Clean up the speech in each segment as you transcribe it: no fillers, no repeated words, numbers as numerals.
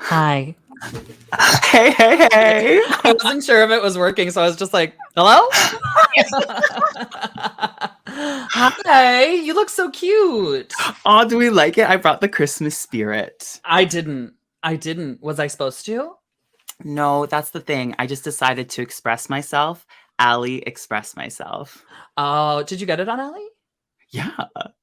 Hi. Hey, hey, hey. I wasn't sure if it was working, so I was just like, hello? Hi, you look so cute. Oh, do we like it? I brought the Christmas spirit. I didn't. Was I supposed to? No, that's the thing. I just decided to express myself. Allie, express myself. Oh, did you get it on Ellie? Yeah,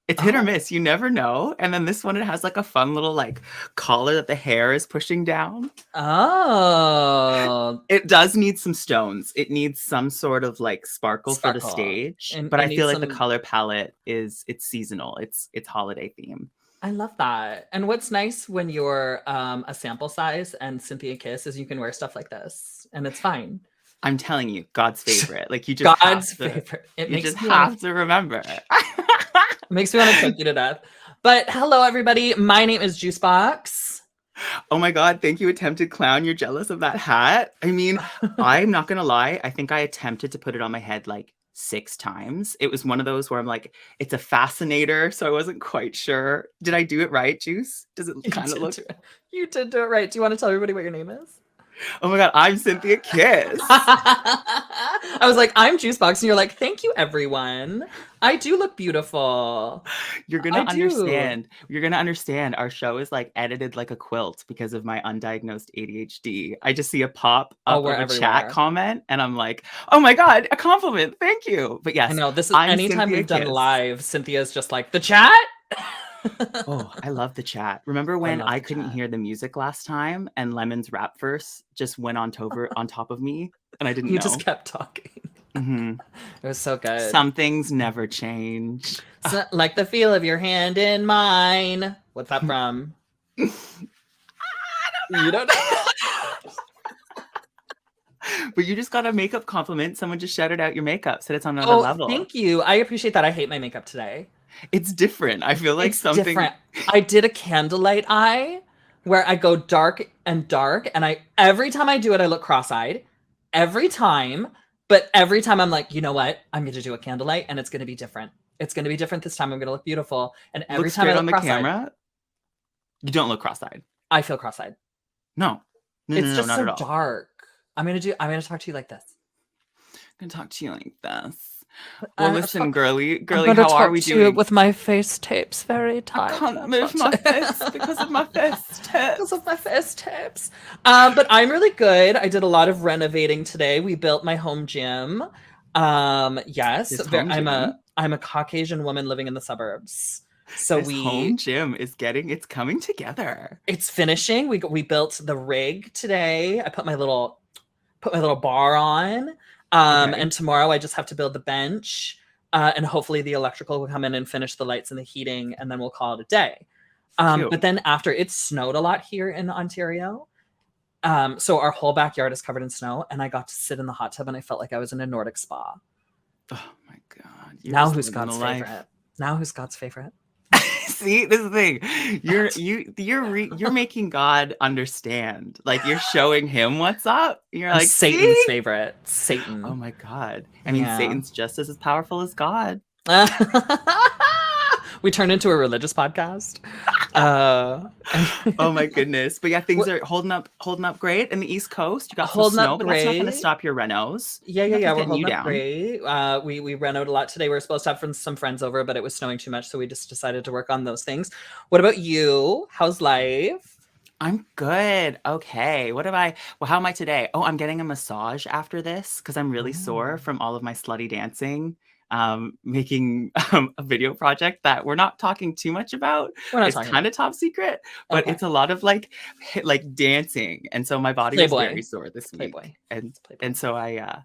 it's hit or Oh. miss. You never know. And then this one, it has like a fun little like collar that the hair is pushing down. Oh. It does need some stones. It needs some sort of like sparkle for the stage. And But it I feel needs like the some. color palette it's seasonal. It's holiday theme. I love that. And what's nice when you're a sample size and Cynthia Kiss is you can wear stuff like this and it's fine. I'm telling you, God's favorite. Like you just God's have to, favorite. It you makes just me have to remember. makes me want to choke you to death. But hello, everybody. My name is Juicebox. Oh my God, thank you, attempted clown. You're jealous of that hat? I mean, I'm not gonna lie. I think I attempted to put it on my head like 6 times. It was one of those where I'm like, it's a fascinator, so I wasn't quite sure. Did I do it right, Juice? Does it kind of look? You did do it right. Do you want to tell everybody what your name is? Oh my God, I'm Synthia Kiss. I was like, I'm Juicebox, and you're like, thank you, everyone. I do look beautiful. You're gonna understand. You're gonna understand. Our show is like edited like a quilt because of my undiagnosed ADHD. I just see a pop up of a chat comment, and I'm like, oh my God, a compliment. Thank you. But yes, I know this is I'm anytime Synthia we've done Kiss. live, Cynthia's just like the chat. Oh, I love the chat. Remember when I couldn't hear the music last time and Lemon's rap verse just went on top of me and I didn't know. You just kept talking. Mm-hmm. It was so good. Some things never change. So, like the feel of your hand in mine. What's that from? I don't know. You don't know. But you just got a makeup compliment. Someone just shouted out your makeup, said it's on another level. Thank you. I appreciate that. I hate my makeup today. It's different. I feel like it's something different. I did a candlelight eye where I go dark and dark, and every time I do it, I look cross-eyed. Every time, but every time I'm like, you know what? I'm going to do a candlelight, and it's going to be different. It's going to be different this time. I'm going to look beautiful. And every time I look on the camera, you don't look cross-eyed. I feel cross-eyed. No, it's just not so at all. dark. I'm gonna talk to you like this. I'm gonna talk to you like this. Well, listen, girly, I'm how are we doing? With my face tapes very tight. I can't move my fist because of my fist tips. Because of my fist tips. But I'm really good. I did a lot of renovating today. We built my home gym. Yes, I'm a Caucasian woman living in the suburbs. So home gym is coming together. It's finishing. We built the rig today. I put my little bar on. And tomorrow I just have to build the bench. And hopefully the electrical will come in and finish the lights and the heating, and then we'll call it a day. But then after, it snowed a lot here in Ontario. So our whole backyard is covered in snow, and I got to sit in the hot tub and I felt like I was in a Nordic spa. Oh my God. Now who's God's favorite? Now who's God's favorite? See, this is the thing. You're making God understand. Like you're showing him what's up. You're like Satan's favorite. Satan. Oh my God. I mean, Satan's just as powerful as God. We turned into a religious podcast. Oh my goodness. But yeah, things are holding up great in the East Coast. You got some snow, but that's not going to stop your renos. Yeah. We're holding up great. We ran out a lot today. We were supposed to have some friends over, but it was snowing too much, so we just decided to work on those things. What about you? How's life? I'm good. Okay. How am I today? Oh, I'm getting a massage after this because I'm really sore from all of my slutty dancing. Making a video project that we're not talking too much about. It's kind of top secret, but it's a lot of like dancing, and so my body was very sore this week. And so I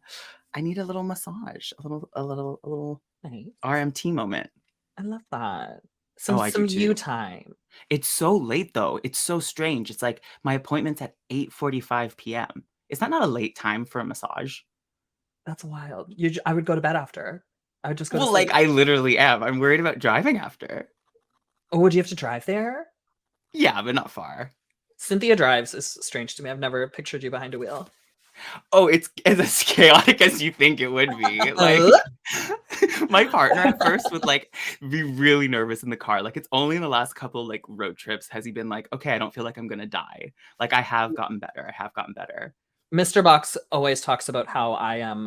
need a little massage, a little RMT moment. I love that. Some you time. It's so late though. It's so strange. It's like my appointment's at 8:45 p.m. Is that not a late time for a massage? That's wild. I would go to bed after. I would just go. Well, like I literally am. I'm worried about driving after. Oh, would you have to drive there? Yeah, but not far. Synthia drives is strange to me. I've never pictured you behind a wheel. Oh, it's as chaotic as you think it would be. Like My partner at first would like be really nervous in the car. Like it's only in the last couple like road trips has he been like, okay, I don't feel like I'm gonna die. Like I have gotten better. I have gotten better. Mr. Boxx always talks about how I am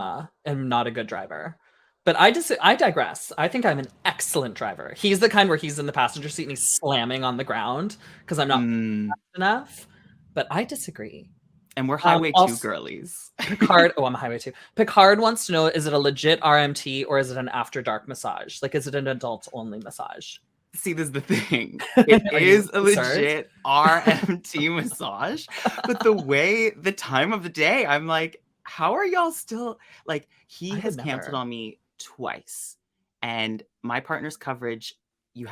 not a good driver. But I digress. I think I'm an excellent driver. He's the kind where he's in the passenger seat and he's slamming on the ground because I'm not Mm. fast enough. But I disagree. And we're highway 2 Also, girlies. Picard. Oh, I'm a highway 2. Picard wants to know: is it a legit RMT or is it an after dark massage? Like, is it an adult only massage? See, this is the thing. It is a concerned? legit RMT massage, but the time of the day, I'm like, how are y'all still like? He I has would canceled never. on me twice, and my partner's coverage.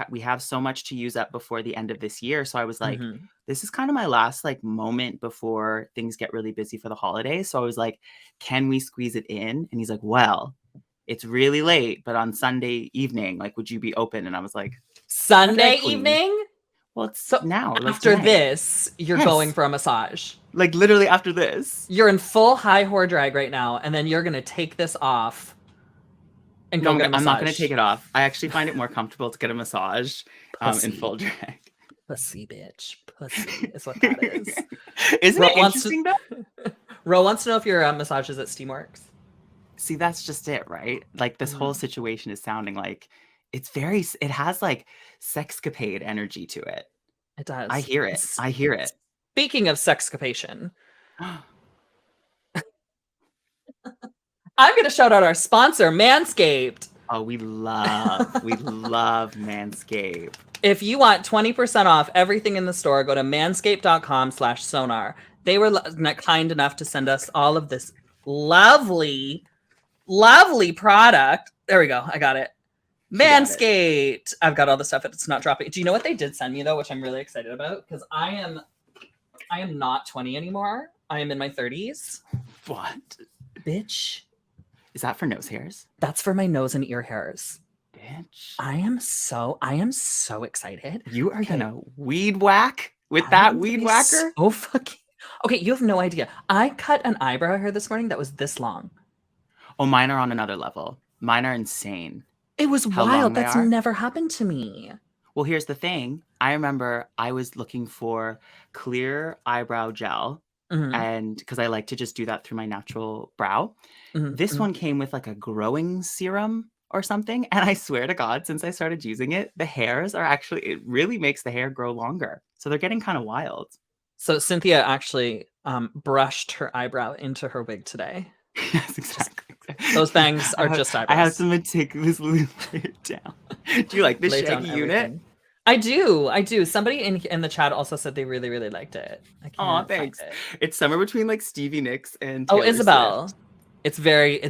We have so much to use up before the end of this year, so I was like, Mhm. this is kind of my last like moment before things get really busy for the holidays. So I was like, can we squeeze it in? And he's like, well, it's really late, but on Sunday evening, like, would you be open? And I was like, Sunday okay, queen. evening? Well, it's So now, like after tonight. this, you're going Yes. for a massage. Like literally after this. You're in full high whore drag right now, and then you're gonna take this off and No, go get a I'm not going to massage. take it off. I actually find it more comfortable to get a massage in full drag. Pussy, bitch. Pussy is what that is. Isn't Ro it wants interesting though? Ro wants to know if your massages at Steamworks. See, that's just it, right? Like this whole Mhm. situation is sounding like it has like sexcapade energy to it. It does. I hear it. I hear it. Speaking of sexcapation, I'm gonna shout out our sponsor, Manscaped. Oh, we love Manscaped. If you want 20% off everything in the store, go to manscaped.com/sonar. They were kind enough to send us all of this lovely, lovely product. There we go. I got it. Manscaped. I've got all the stuff. It's not dropping. Do you know what they did send me though, which I'm really excited about? Because I am not 20 anymore. I am in my 30s. What? Bitch. Is that for nose hairs? That's for my nose and ear hairs. Bitch. I am so excited. You are gonna weed whack with that weed whacker? So fucking okay, you have no idea. I cut an eyebrow hair this morning that was this long. Oh, mine are on another level. Mine are insane. It was How long wild. they That's are? never happened to me. Well, here's the thing. I remember I was looking for clear eyebrow gel, Mhm, and because I like to just do that through my natural brow. mhm, This mhm. one came with like a growing serum or something, and I swear to God, since I started using it, the hairs are actually it really makes the hair grow longer. So they're getting kind of wild. So Synthia actually brushed her eyebrow into her wig today. Yes, exactly. Those bangs are just I have eyebrows. to meticulously lay it down. Do you like the Lay down shaggy unit? everything. I do. Somebody in the chat also said they really, really liked it. I Aw, can't find thanks. it. It's somewhere between like Stevie Nicks and Oh, Taylor Isabel. Swift. It's very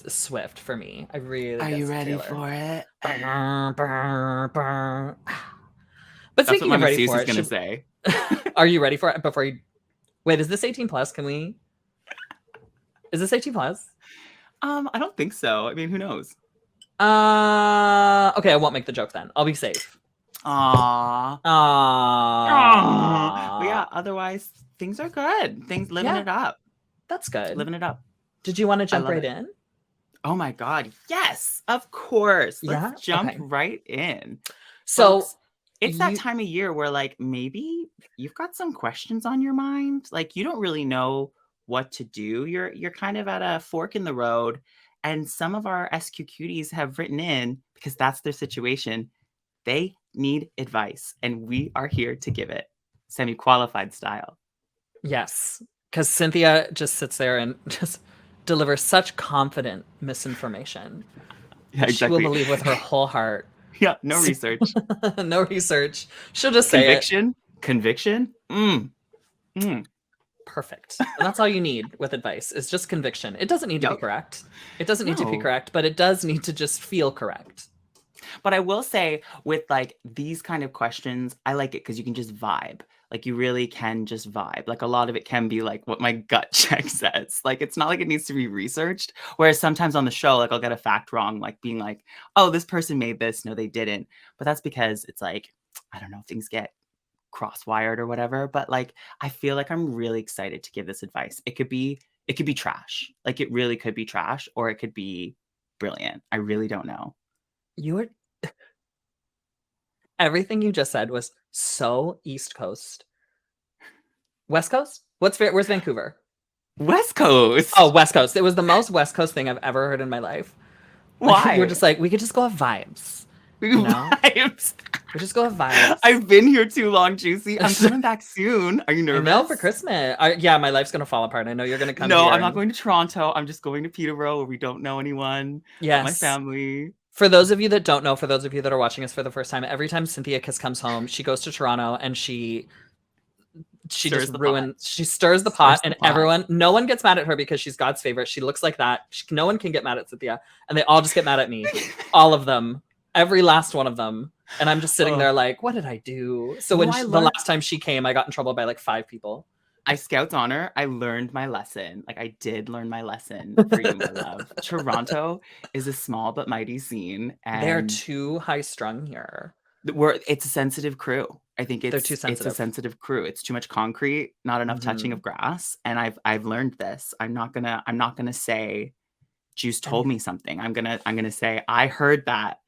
Swift for me. I really Are get you some ready Taylor. for it? But That's what speaking my of ready masseuse for is it, gonna say. are you ready for it? Before you wait, is this 18 plus? Can we? Is this 18 plus? I don't think so. I mean, who knows? Okay, I won't make the joke then. I'll be safe. Aww. But yeah, Aww. otherwise things are good. Things living Yeah, it up. that's good. Living it up. Did you want to I jump love right it. in? Oh my God. Yes, of course. Yeah. Let's jump Okay. right in. So Folks, it's that time of year where like maybe you've got some questions on your mind. Like you don't really know what to do. You're kind of at a fork in the road. And some of our SQQties have written in because that's their situation. They need advice, and we are here to give it semi-qualified style. yes, because Synthia just sits there and just delivers such confident misinformation. Yeah, She will exactly. believe with her whole heart. Yeah, no research. No research. She'll just say Conviction? Conviction? Perfect. And that's all you need with advice is just conviction. It doesn't need to be Yep. correct. It doesn't need to be No. correct, but it does need to just feel correct. But I will say with like these kind of questions, I like it because you can just vibe. Like you really can just vibe. Like a lot of it can be like what my gut check says. Like it's not like it needs to be researched. Whereas sometimes on the show, like I'll get a fact wrong, like being like, oh, this person made this. No, they didn't. But that's because it's like, I don't know, things get cross-wired or whatever. But like I feel like I'm really excited to give this advice. It could be trash. Like it really could be trash, or it could be brilliant. I really don't know. You were everything you just said was so East Coast. West Coast? Where's Vancouver? West Coast. Oh, West Coast. It was the most West Coast thing I've ever heard in my life. Like, you were Why? just like, we could just go have vibes. You know? Vibes. We just go have vibes. I've been here too long, Juicy. I'm coming back soon. Are you nervous? I know, for Christmas. Yeah, my life's gonna fall apart. I know you're gonna come No, here. I'm not going to Toronto. I'm just going to Peterborough where we don't know anyone. Yes. My family. For those of you that don't know, for those of you that are watching us for the first time, every time Synthia Kiss comes home, she goes to Toronto and she Stirs just ruins. She stirs the pot, and everyone, no one gets mad at her because she's God's favorite. She looks like that. No one can get mad at Synthia, and they all just get mad at me. All of them, every last one of them. And I'm just sitting there like, what did I do? So when the last time she came, I got in trouble by like 5 people. I Scout's honor. I learned my lesson. Like, I did learn my lesson for you, my love. Toronto is a small but mighty scene, and they're too high strung here. It's a sensitive crew. I think they're too sensitive. It's a sensitive crew. It's too much concrete, not enough touching of grass. And I've learned this. I'm not gonna say Juice told me something. I'm gonna say I heard that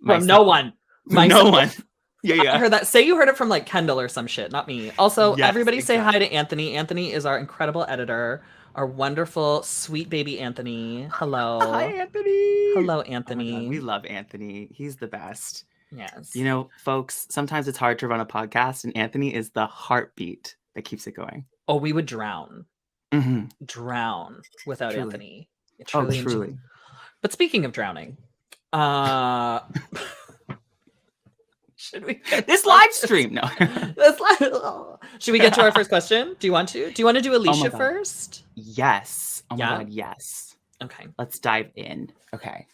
from no one. No one. Yeah. I heard that. Say you heard it from like Kendall or some shit, not me. Also, yes, everybody exactly. Say hi to Anthony. Anthony is our incredible editor, our wonderful, sweet baby Anthony. Hello. Hi, Anthony. Hello, Anthony. Oh God, we love Anthony. He's the best. Yes. You know, folks, sometimes it's hard to run a podcast, and Anthony is the heartbeat that keeps it going. Oh, we would drown. Mm-hmm. Drown without truly. Anthony. Truly. But speaking of drowning, should we this live stream? No. Should we get to our first question? Do you want to do Alicia first? Yes. Oh my God, yes. Okay. Let's dive in. Okay.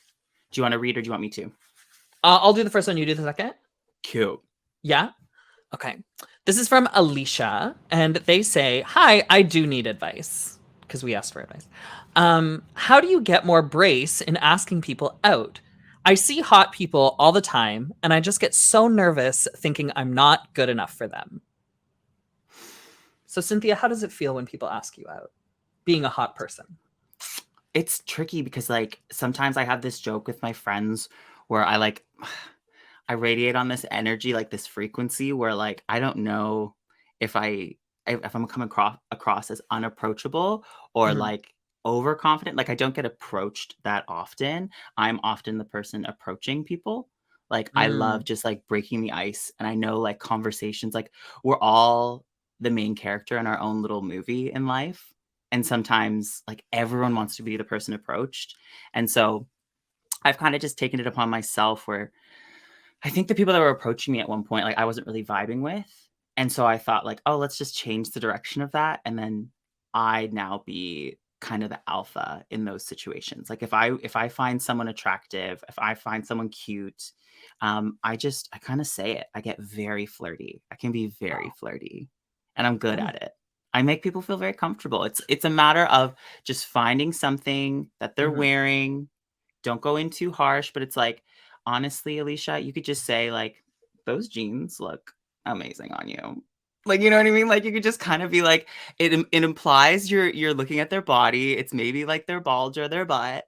Do you want to read or do you want me to? I'll do the first one. You do the second. Cute. Yeah. Okay. This is from Alicia, and they say, "Hi, I do need advice," because we asked for advice. How do you get more brace in asking people out? I see hot people all the time, and I just get so nervous thinking I'm not good enough for them. So, Synthia, how does it feel when people ask you out, being a hot person? It's tricky because, like, sometimes I have this joke with my friends where I radiate on this energy, like this frequency where, like, I don't know if I'm coming across as unapproachable or like overconfident. Like, I don't get approached that often. I'm often the person approaching people. Like, I love just like breaking the ice. And I know like conversations, like we're all the main character in our own little movie in life. And sometimes like everyone wants to be the person approached. And so I've kind of just taken it upon myself where I think the people that were approaching me at one point, like I wasn't really vibing with. And so I thought like, oh, let's just change the direction of that. And then I'd now be kind of the alpha in those situations. Like if I find someone attractive, if I find someone cute, I kind of say it. I get very flirty. I can be very flirty and I'm good at it. I make people feel very comfortable. It's a matter of just finding something that they're wearing. Don't go in too harsh, but it's like, honestly, Alicia, you could just say like, those jeans look amazing on you. Like, you know what I mean? Like you could just kind of be like, it implies you're looking at their body. It's maybe like their bulge or their butt.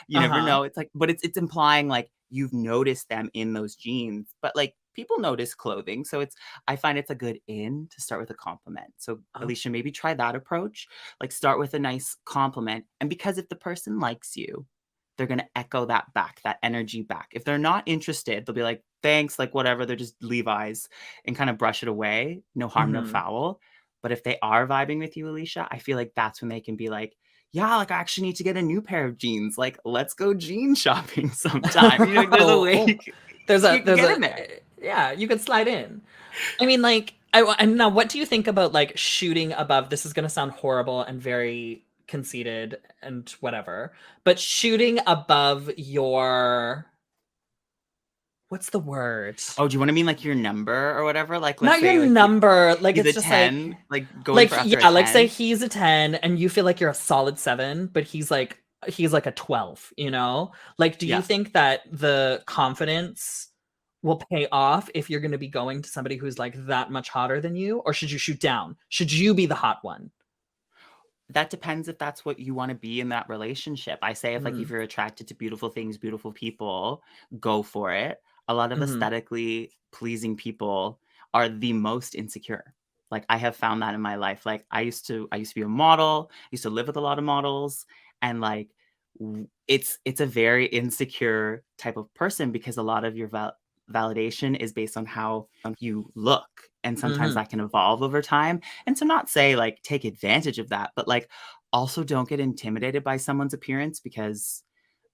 You never know. It's like, but it's implying like you've noticed them in those jeans. But like people notice clothing. So I find it's a good in to start with a compliment. So Alicia, maybe try that approach. Like start with a nice compliment. And because if the person likes you, they're going to echo that back, that energy back. If they're not interested, they'll be like, thanks, like whatever. They're just Levi's and kind of brush it away. No harm, no foul. But if they are vibing with you, Alicia, I feel like that's when they can be like, yeah, like I actually need to get a new pair of jeans. Like, let's go jean shopping sometime. You know, there's a way. There's in there. Yeah, you could slide in. I mean, like, and now what do you think about like shooting above? This is going to sound horrible and very conceited and whatever, but shooting above your, what's the word? Oh, do you want to mean like your number or whatever? Like, let's not say, your like, number. Like it's just 10, like going like for after yeah, a 10. like say he's a 10 and you feel like you're a solid 7, but he's like a 12. You know, like do you think that the confidence will pay off if you're going to be going to somebody who's like that much hotter than you, or should you shoot down? Should you be the hot one? that depends if that's what you want to be in that relationship. I say if like if Mm, you're attracted to beautiful things, beautiful people, go for it. A lot of mhm, aesthetically pleasing people are the most insecure. Like I have found that in my life. Like I used to be a model, I used to live with a lot of models, and like it's a very insecure type of person because a lot of your validation is based on how you look, and sometimes mhm. that can evolve over time. And to not say like take advantage of that, but like also don't get intimidated by someone's appearance because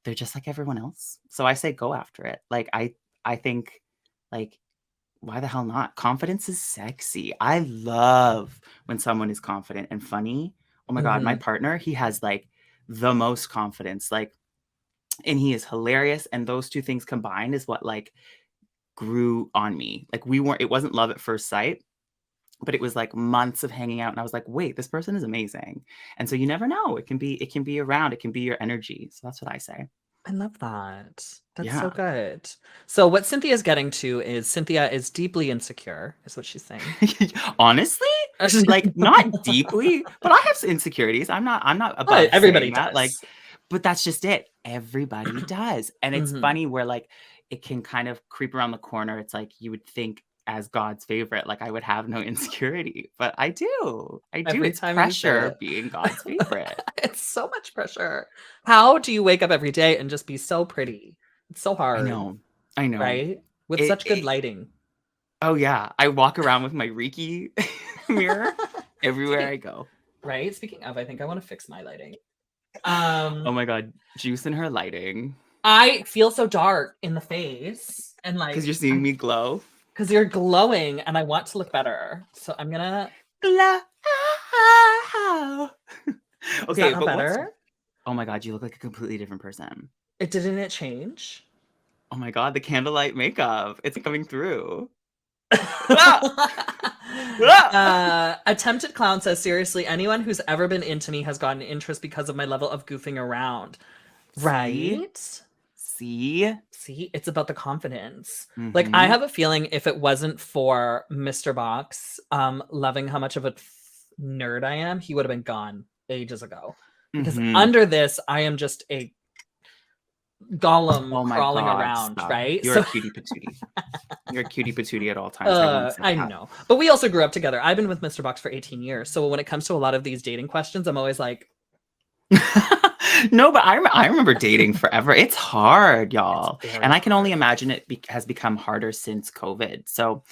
they're just like everyone else. So I say go after it. Like I think like why the hell not? Confidence is sexy. I love when someone is confident and funny. Oh my god, my Mhm. partner, he has like the most confidence. Like, and he is hilarious, and those two things combined is what like grew on me. Like we weren't, it wasn't love at first sight, but it was like months of hanging out and I was like, "Wait, this person is amazing." And so you never know. It can be around, it can be your energy. So that's what I say. I love that. That's so Yeah. good. So what Cynthia's getting to is Cynthia is deeply insecure, is what she's saying. Honestly, like not deeply, but I have insecurities. I'm not But above everybody saying that. Like, does. but that's just it. Everybody does. And it's Mhm. funny where like it can kind of creep around the corner. It's like you would think as God's favorite, like I would have no insecurity, but I do. I do. Every It's time you say pressure it. being God's favorite. It's so much pressure. How do you wake up every day and just be so pretty? It's so I hard, know. I know. right? With It, such good it lighting. oh yeah. I walk around with my Reiki mirror everywhere Speaking I go. right? Speaking of, I think I want to fix my lighting. Oh Um, my god, Juice and her lighting. I feel so dark in the face and Because like you're seeing I'm me glow. because you're glowing and I want to look better. So I'm gonna Glow. is that Okay, not but what's better? oh my god, you look like a completely different person. It didn't it change? Oh my god, the candlelight makeup. It's coming through. Ah! Ah! Attempted clown says seriously, anyone who's ever been into me has gotten interest because of my level of goofing around. See? Right? See? See, it's about the confidence. Like I Mm-hmm. have a feeling if it wasn't for Mr. Boxx loving how much of a nerd I am, he would have been gone ages ago. Because Mm-hmm. under this, I am just a golem Oh my crawling god, around, stop. right? You're a So cutie patootie. You're a cutie patootie at all times. I won't accept I that. know. But we also grew up together. I've been with Mr. Box for 18 years. So when it comes to a lot of these dating questions, I'm always like, No, but I remember dating forever. It's hard, it's y'all. very And I can only hard. imagine it has become harder since COVID. So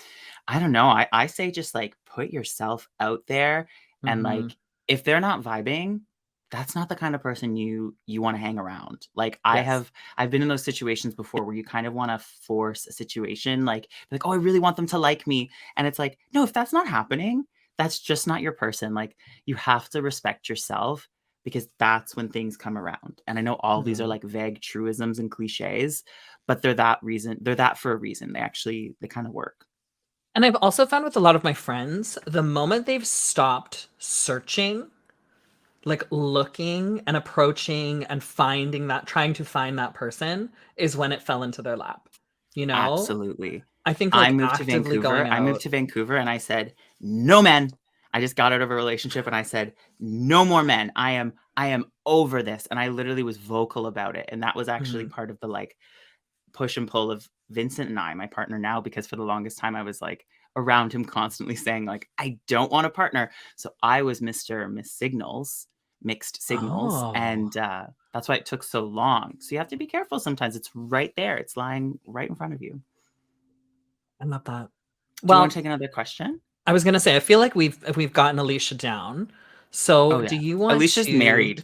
I don't know. I say just like put yourself out there, and Hmm. like if they're not vibing, that's not the kind of person you want to hang around. Like Yes. I've been in those situations before where you kind of want to force a situation like, oh, I really want them to like me. And it's like, no, if that's not happening, that's just not your person. Like you have to respect yourself because that's when things come around. And I know all these are Mhm. like vague truisms and cliches, but they're that for a reason. They kind of work. And I've also found with a lot of my friends, the moment they've stopped searching, like looking and approaching and finding that, trying to find that person is when it fell into their lap. You know? Absolutely. I think I like moved to actively going Vancouver. I moved out. to Vancouver and I said, "No men." I just got out of a relationship and I said, "No more men. I am over this." And I literally was vocal about it. And that was actually Mhm. part of the like push and pull of Vincent and I, my partner now, because for the longest time I was like around him constantly saying like, "I don't want a partner." So I was Mr. Miss Signals, mixed signals, Oh, and that's why it took so long. So you have to be careful sometimes. It's right there. It's lying right in front of you. I love that. Do you want Well, to take another question? I was gonna say, I feel like we've gotten Alicia down. Oh So yeah. do you want Alicia's to married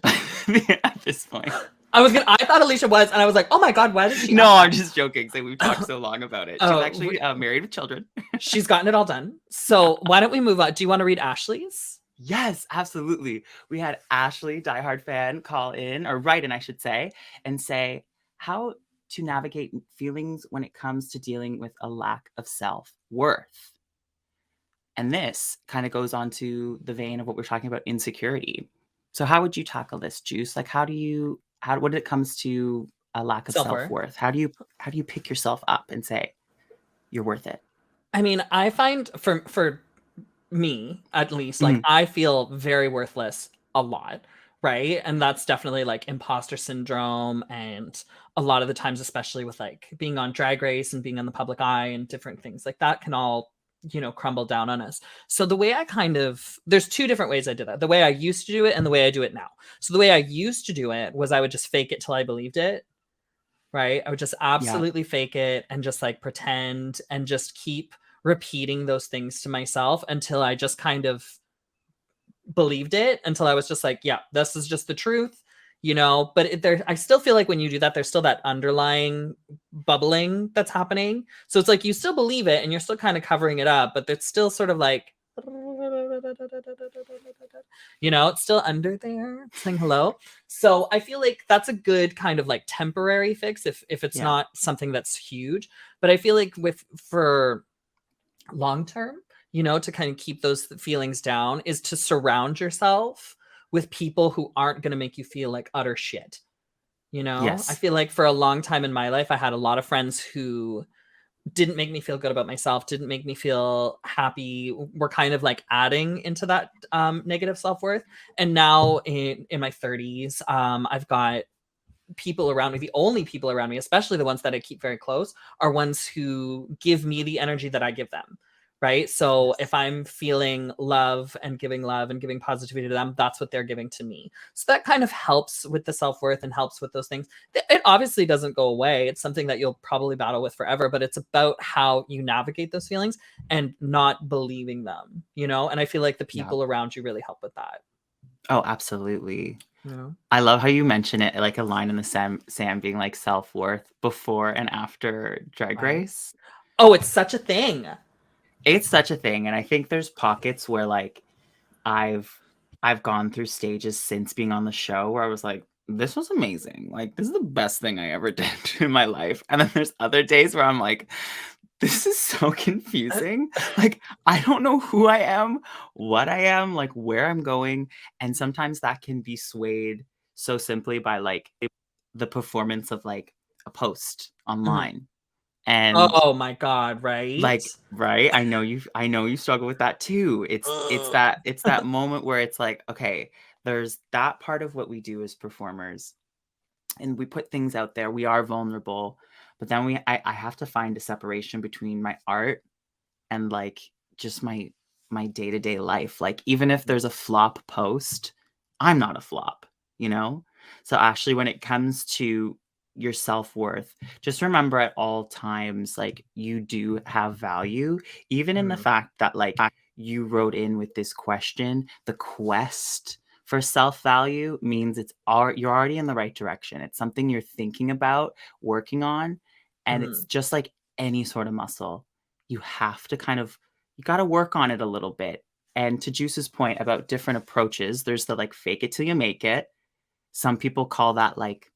at this point. I thought Alicia was, and I was like, oh my God, why did she No, ask I'm that? just joking. So we've talked so long about it. She's Oh, actually married with children. she's gotten it all done. So why don't we move on? Do you want to read Ashley's? Yes, absolutely. We had Ashley, diehard fan, call in or write in, I should say, and say how to navigate feelings when it comes to dealing with a lack of self worth. And this kind of goes on to the vein of what we're talking about insecurity. So how would you tackle this, Juice? Like how when it comes to a lack of Self-worth. self-worth, how do you pick yourself up and say you're worth it? I mean, I find for me at least, like Mhm. I feel very worthless a lot, right? And that's definitely like imposter syndrome, and a lot of the times, especially with like being on Drag Race and being in the public eye and different things like that, can all, you know, crumble down on us. So the way I kind of, there's two different ways I did that: the way I used to do it and the way I do it now. So the way I used to do it was I would just fake it till I believed it, right? I would just Yeah. absolutely fake it and just like pretend and just keep repeating those things to myself until I just kind of believed it, until I was just like, yeah, this is just the truth, you know. But there, I still feel like when you do that, there's still that underlying bubbling that's happening. So it's like you still believe it and you're still kind of covering it up, but it's still sort of like, you know, it's still under there saying hello. So I feel like that's a good kind of like temporary fix if it's Yeah. not something that's huge. But I feel like with for long term, you know, to kind of keep those feelings down, is to surround yourself with people who aren't going to make you feel like utter shit. You know, I Yes. feel like for a long time in my life, I had a lot of friends who didn't make me feel good about myself, didn't make me feel happy, were kind of like adding into that negative self-worth. And now in my 30s, I've got people around me, the only people around me, especially the ones that I keep very close, are ones who give me the energy that I give them. Right. So Yes. if I'm feeling love and giving positivity to them, that's what they're giving to me. So that kind of helps with the self worth and helps with those things. It obviously doesn't go away. It's something that you'll probably battle with forever, but it's about how you navigate those feelings and not believing them, you know? And I feel like the Yeah. people around you really help with that. Oh, absolutely. You know? I love how you mention it, like a line in the sand being like self-worth before and after Drag Right. Race. Oh, it's such a thing. It's such a thing. And I think there's pockets where like I've I've gone through stages since being on the show where I was like, this was amazing. Like, this is the best thing I ever did in my life. And then there's other days where I'm like, this is so confusing. Like, I don't know who I am, what I am, like where I'm going. And sometimes that can be swayed so simply by like the performance of like a post Mhm. online. And Oh my God, right? like, right? I know you struggle with that too. It's that moment where it's like, okay, there's that part of what we do as performers and we put things out there. We are vulnerable, but then I have to find a separation between my art and like just my day-to-day life. Like even if there's a flop post, I'm not a flop, you know? So actually when it comes to your self-worth, just remember at all times like you do have value, even in the Mhm, fact that like you wrote in with this question. The quest for self-value means you're already in the right direction. It's something you're thinking about, working on, and it's mhm, just like any sort of muscle. You have to you got to work on it a little bit. And to Juice's point about different approaches, there's the like fake it till you make it. Some people call that like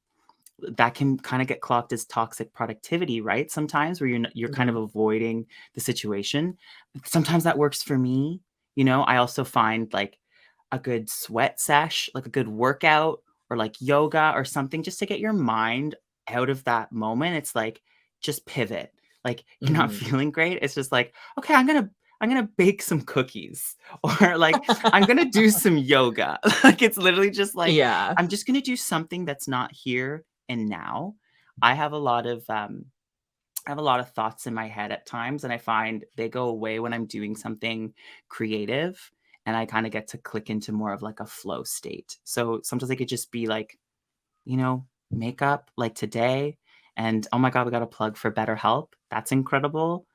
that can kind of get clocked as toxic productivity, right? Sometimes where you're kind of mhm, avoiding the situation. Sometimes that works for me. You know, I also find like a good sweat sesh, like a good workout or like yoga or something just to get your mind out of that moment. It's like just pivot. Like you're not mhm. feeling great. It's just like, okay, I'm gonna bake some cookies or like I'm gonna do some yoga. Like it's literally just like Yeah. I'm just gonna do something that's not here and now. I have a lot of thoughts in my head at times, and I find they go away when I'm doing something creative, and I kind of get to click into more of like a flow state. So sometimes I could just be like, makeup like today, and oh my god, we got a plug for BetterHelp. That's incredible.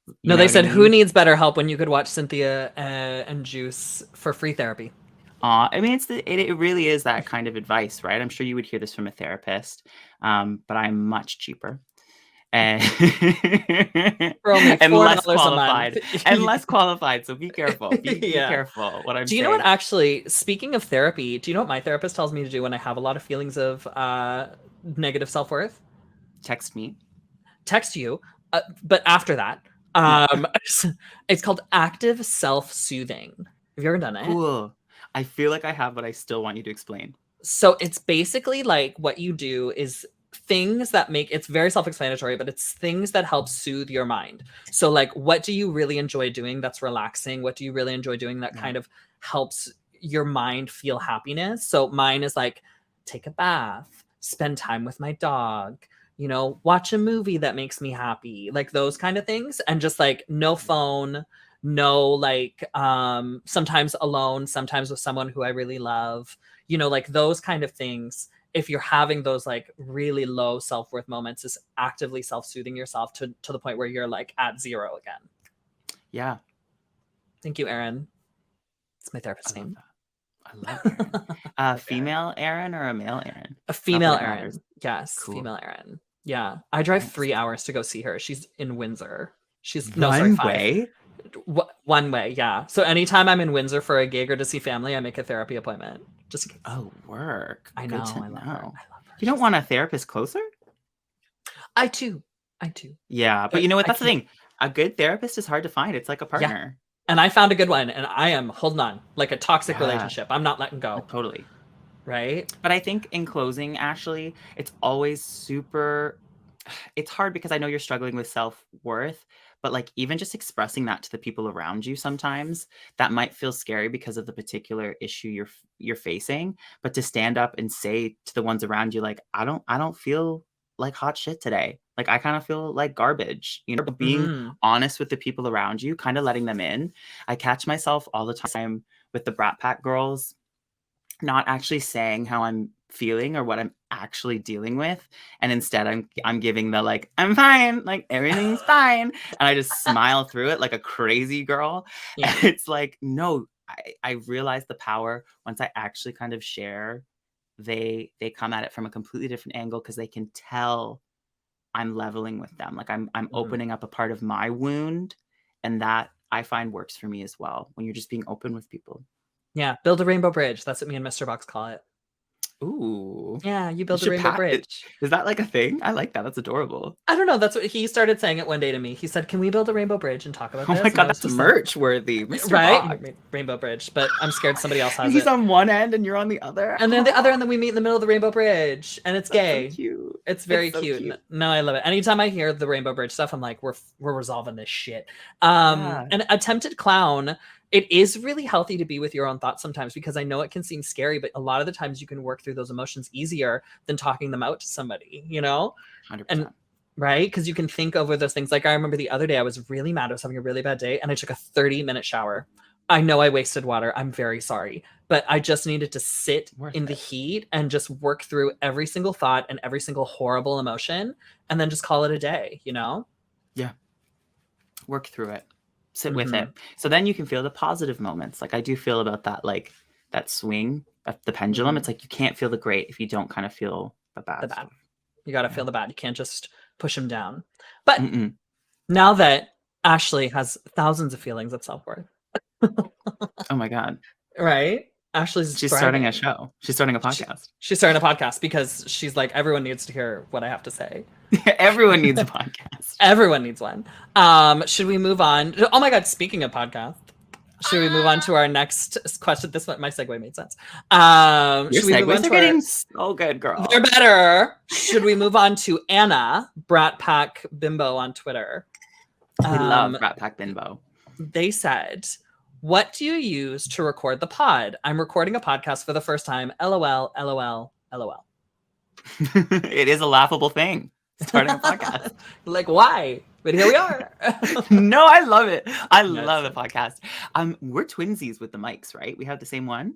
You No, know they what I said, who mean? needs better help when you could watch Synthia and Juice for free therapy? I mean, it really is that kind of advice, right? I'm sure you would hear this from a therapist, but I'm much cheaper and For only and less $4 a month. qualified and less qualified. So be careful. Be Yeah. careful what I'm Do you know what, saying. actually, speaking of therapy, do you know what my therapist tells me to do when I have a lot of feelings of negative self-worth? Text me. Text you, but after that, Yeah. um, it's called active self-soothing. Have you ever done it? Cool. I feel like I have, but I still want you to explain. So it's basically like what you do is things that make, it's very self-explanatory, but it's things that help soothe your mind. So like, what do you really enjoy doing that's relaxing? What do you really enjoy doing that Yeah. kind of helps your mind feel happiness. So mine is like, take a bath, spend time with my dog, you know, watch a movie that makes me happy, like those kind of things. And just like no phone, no like sometimes alone, sometimes with someone who I really love, you know, like those kind of things. If you're having those like really low self-worth moments, is actively self-soothing yourself to the point where you're like at zero again. Yeah. Thank you, Erin. It's my I therapist's love name. that. I love Aaron. Erin. Female Aaron or a male Aaron? A Not that female it matters. Erin. Yes, Cool. female Erin. Yeah. I drive Nice. 3 hours to go see her. She's in Windsor. She's One 5. way? One way, yeah. So anytime I'm in Windsor for a gig or to see family, I make a therapy appointment. Just in case. Oh, work. I Good know. to I love her. I love her. You don't want a therapist closer? I too. Yeah, but you know what? I That's the can- thing. A good therapist is hard to find. It's like a partner. And I found a good one, and I am holding on like a toxic Yeah. relationship. I'm not letting go. Totally. Right? But I think in closing, Ashley, it's always super. It's hard because I know you're struggling with self-worth, but like even just expressing that to the people around you sometimes, that might feel scary because of the particular issue you're facing. But to stand up and say to the ones around you, like, I don't feel like hot shit today. Like I kind of feel like garbage. You know, being honest with the people around you, kind of letting them in. I catch myself all the time with the Brat Pack girls not actually saying how I'm feeling or what I'm actually dealing with, and instead I'm giving the like, I'm fine, like everything's fine, and I just smile through it like a crazy girl. Yeah. And it's like, no, I realize the power once I actually kind of share. They come at it from a completely different angle because they can tell I'm leveling with them, like I'm opening up a part of my wound, and that I find works for me as well when you're just being open with people. Yeah, build a rainbow bridge. That's what me and Mr. Boxx call it. Ooh. Yeah, you build a rainbow bridge. Is that like a thing? I like that. That's adorable. I don't know. That's what he started saying it one day to me. He said, "Can we build a rainbow bridge and talk about this?" Oh my And god, that's just merch worthy. Mr. right? Boxx. Rainbow bridge. But I'm scared somebody else has He's it. on one end and you're on the other. And then the other, and then we meet in the middle of the rainbow bridge, and it's gay. So cute. It's very so cute. No, I love it. Anytime I hear the rainbow bridge stuff, I'm like, we're resolving this shit. Yeah. An attempted clown. It is really healthy to be with your own thoughts sometimes, because I know it can seem scary, but a lot of the times you can work through those emotions easier than talking them out to somebody, you know? 100%. And right? Because you can think over those things. Like I remember the other day, I was really mad. I was having a really bad day, and I took a 30-minute shower. I know I wasted water. I'm very sorry. But I just needed to sit in the heat and just work through every single thought and every single horrible emotion, and then just call it a day, you know? Yeah. Work through it. Sit with it. So then you can feel the positive moments. Like I do feel about that, like that swing of the pendulum. It's like you can't feel the great if you don't kind of feel the bad. You got to feel the bad. You can't just push them down. But now that Ashley has thousands of feelings of self-worth. Oh my God. Right? She's starting a show. She's starting a podcast. She's starting a podcast because she's like, everyone needs to hear what I have to say. Everyone needs a podcast. Everyone needs one. Should we move on? Oh my God, speaking of podcast, should we move on to our next question? This one, my segue made sense. Your segues are getting so good, girl. They're better. Should we move on to Anna, Brat Pack Bimbo on Twitter? I love Brat Pack Bimbo. They said, what do you use to record the pod? I'm recording a podcast for the first time. LOL, LOL, LOL. It is a laughable thing, starting a podcast. Like, why? But here we are. No, I love it. I love the podcast. We're twinsies with the mics, right? We have the same one.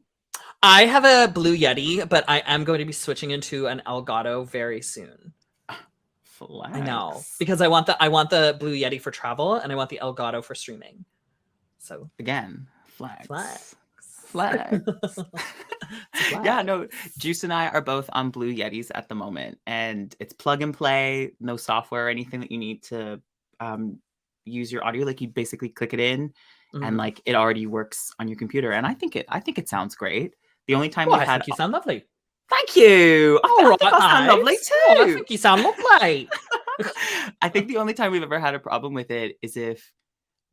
I have a Blue Yeti, but I am going to be switching into an Elgato very soon. Flex. I know, because I want the Blue Yeti for travel, and I want the Elgato for streaming. So again, flex. Yeah, no, Juice and I are both on Blue Yetis at the moment, and it's plug and play, no software or anything that you need to use your audio. Like you basically click it in, and like it already works on your computer. And I think it sounds great. The only time I think you sound lovely. Thank you. All right, I sound lovely too. Oh, I think you sound lovely. I think the only time we've ever had a problem with it is if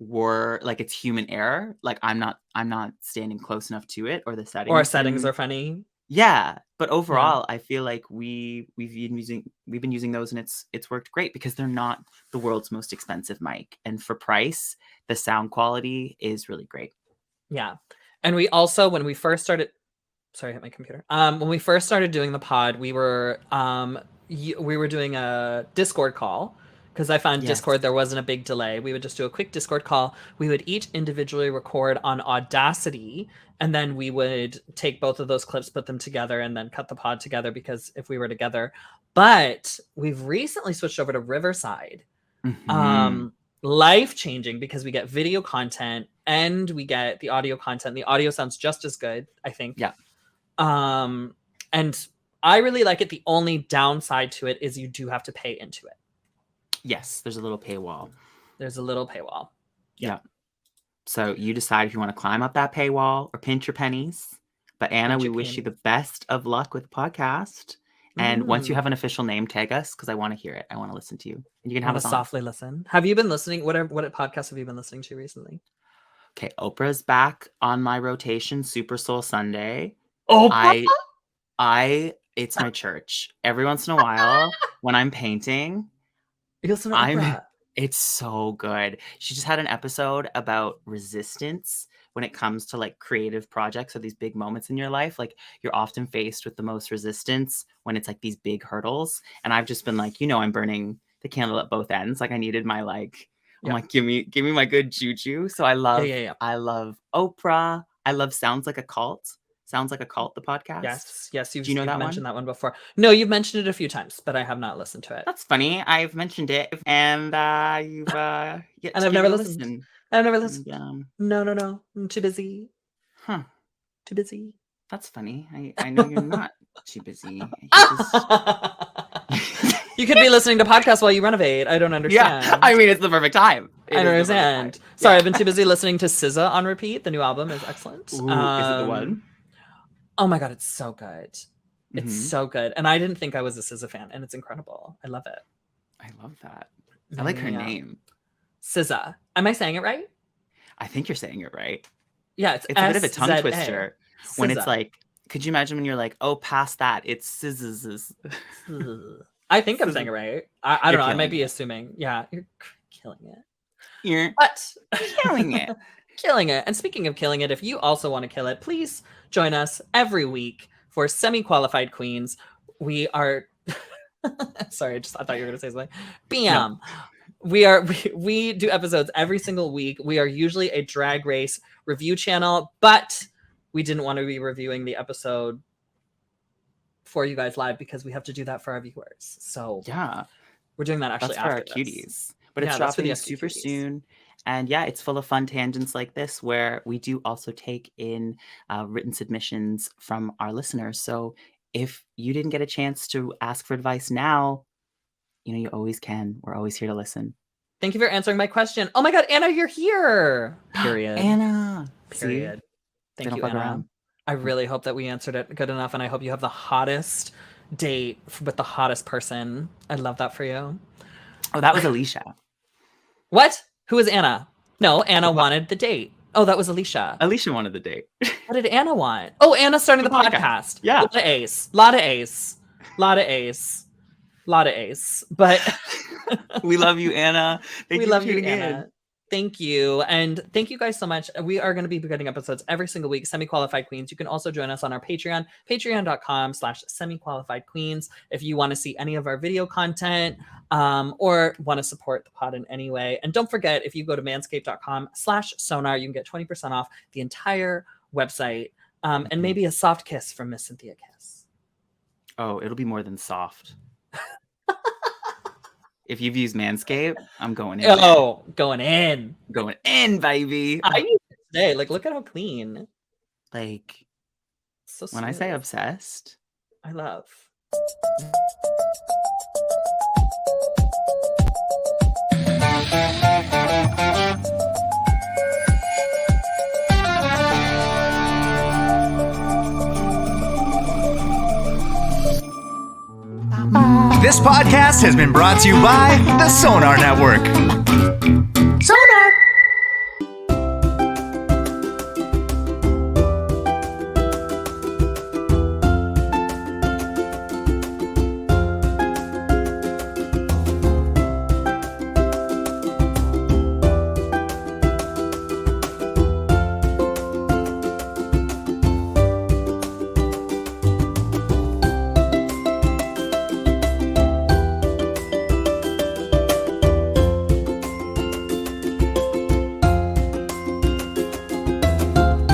we're like it's human error. Like I'm not standing close enough to it, or the settings. Or our settings are funny. Yeah, but overall, I feel like we've been using those, and it's worked great because they're not the world's most expensive mic, and for price, the sound quality is really great. Yeah. And we also, when we first started, sorry, I hit my computer. When we first started doing the pod, we were doing a Discord call, because I found Discord, there wasn't a big delay. We would just do a quick Discord call. We would each individually record on Audacity, and then we would take both of those clips, put them together, and then cut the pod together, because if we were together. But we've recently switched over to Riverside. Life-changing, because we get video content and we get the audio content. The audio sounds just as good, I think. Yeah. And I really like it. The only downside to it is you do have to pay into it. Yes, there's a little paywall. There's a little paywall. Yeah. So you decide if you want to climb up that paywall or pinch your pennies. But Anna, we wish you the best of luck with the podcast. And once you have an official name, tag us, because I want to hear it. I want to listen to you. And you can have us softly listen. Have you been listening? What podcasts have you been listening to recently? Okay, Oprah's back on my rotation, Super Soul Sunday. Oprah? It's my church. Every once in a while, when I'm painting, it's so good. She just had an episode about resistance when it comes to like creative projects or these big moments in your life. Like, you're often faced with the most resistance when it's like these big hurdles. And I've just been like, I'm burning the candle at both ends. Like, I needed my I'm like, give me my good juju. So I love Oprah. I love Sounds Like a Cult. Sounds Like a Cult, the podcast. Yes. You've that mentioned that one before. No, you've mentioned it a few times, but I have not listened to it. That's funny. I've mentioned it, and you've and I've never listened. I've never listened. No. I'm too busy. Huh? Too busy. That's funny. I know you're not too busy. You could be listening to podcasts while you renovate. I don't understand. Yeah, I mean, it's the perfect time. I don't understand. Sorry, I've been too busy listening to SZA on repeat. The new album is excellent. Ooh, is it the one? Oh my God, it's so good. It's so good. And I didn't think I was a SZA fan, and it's incredible. I love it. I love that. I like her name. SZA. Am I saying it right? I think you're saying it right. Yeah, it's a bit of a tongue twister. When it's like, could you imagine when you're like, oh, past that, it's SZA. I think I'm saying it right. I don't know. I might be assuming. Yeah, you're killing it. You're killing it. Killing it. And speaking of killing it, if you also want to kill it, please join us every week for Semi-Qualified Queens. We are sorry, I thought you were gonna say something. Bam. No. We do episodes every single week. We are usually a drag race review channel, but we didn't want to be reviewing the episode for you guys live, because we have to do that for our viewers. So yeah, we're doing that actually after our cuties. But it's dropping super soon. And yeah, it's full of fun tangents like this, where we do also take in written submissions from our listeners. So if you didn't get a chance to ask for advice now, you always can. We're always here to listen. Thank you for answering my question. Oh my God, Anna, you're here. Period. Anna. Period. Thank you, Anna. I really hope that we answered it good enough, and I hope you have the hottest date with the hottest person. I love that for you. Oh, that was Alicia. What? Who was Anna? No, Anna wanted the date. Oh, that was Alicia. Alicia wanted the date. What did Anna want? Oh, Anna's starting the podcast. Yeah. Lot of ace. But we love you, Anna. We love you, Anna. Thank you. And thank you guys so much. We are going to be getting episodes every single week, Semi-Qualified Queens. You can also join us on our Patreon, patreon.com/semi-qualified-queens. If you want to see any of our video content or want to support the pod in any way. And don't forget, if you go to manscaped.com/sonar, you can get 20% off the entire website and maybe a soft kiss from Miss Synthia Kiss. Oh, it'll be more than soft. If you've used Manscaped, I'm going in. Oh, going in. Going in, baby. I used it today. Like, look at how clean. Like, so when I say obsessed, I love. This podcast has been brought to you by the Sonar Network.